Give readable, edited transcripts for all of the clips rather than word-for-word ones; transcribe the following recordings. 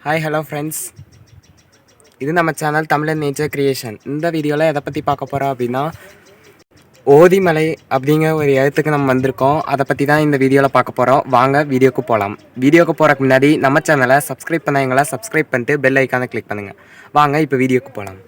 Hi hello friends, இது நம்ம channel தமிழன் நேச்சர் கிரியேஷன். இந்த வீடியோவில் எதை பற்றி பார்க்க போகிறோம் அப்படின்னா, ஓதிமலை அப்படிங்கிற ஒரு இடத்துக்கு நம்ம வந்திருக்கோம். அதை பற்றி தான் இந்த வீடியோவில் பார்க்க போகிறோம். வாங்க வீடியோக்கு போகலாம். வீடியோக்கு போகிறக்கு முன்னாடி நம்ம சேனலை சப்ஸ்கிரைப் பண்ணவங்களா சப்ஸ்கிரைப் பண்ணிட்டு பெல் ஐக்கானை கிளிக் பண்ணுங்கள். வாங்க இப்போ வீடியோக்கு போகலாம்.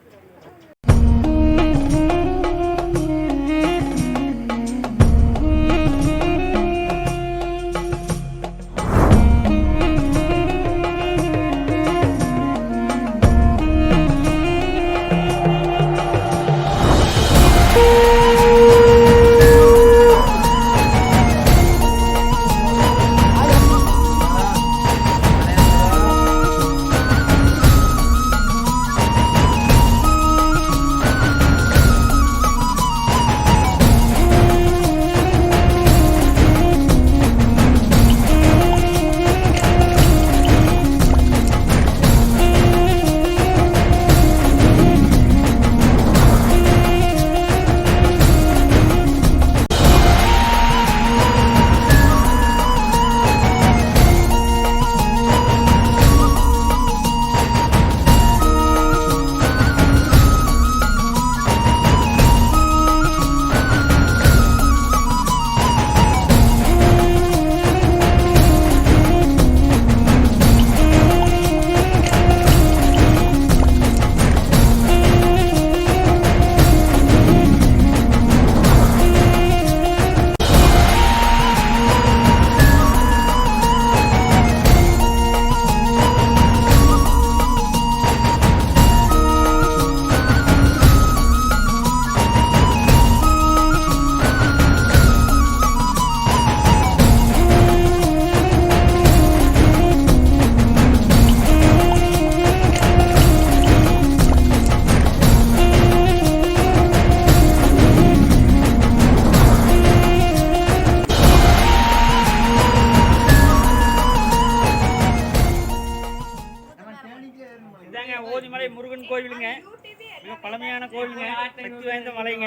ஓதிமலை முருகன் கோயிலுங்க. மிக பழமையான கோயிலுங்க, சக்தி வாய்ந்த மலைங்க.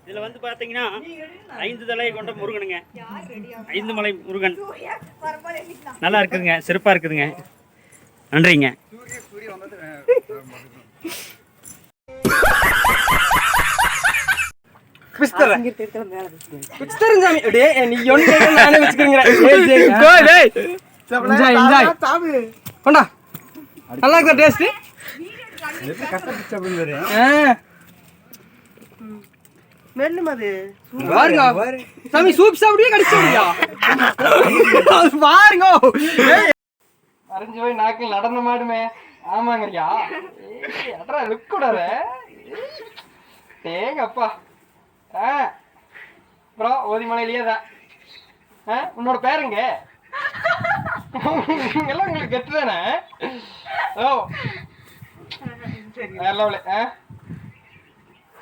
இதில் வந்து பார்த்தீங்கன்னா 5 தலையை கொண்ட முருகனுங்க. 5 மலை முருகன் நல்லா இருக்குதுங்க, சிறப்பாக இருக்குதுங்க. நன்றிங்க. நல்லா இருக்கா டேஸ்ட்? சாமி சூப் சாப்பிடியே கடிச்சியா பாருங்க. அரைஞ்சு போய் நாக்கில் நடந்த மாடுமே. ஆமாங்கய்யா, அட்ரா லுக் கூடாத தேங்கப்பா. அப்புறம் ஓதிமலையிலேயே தான். உன்னோட பேருங்க எல்லாம் உங்களுக்கு கெட்டு தானே? ஓ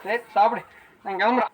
சரி, சாப்பிடு. நான் கிளம்புறேன்.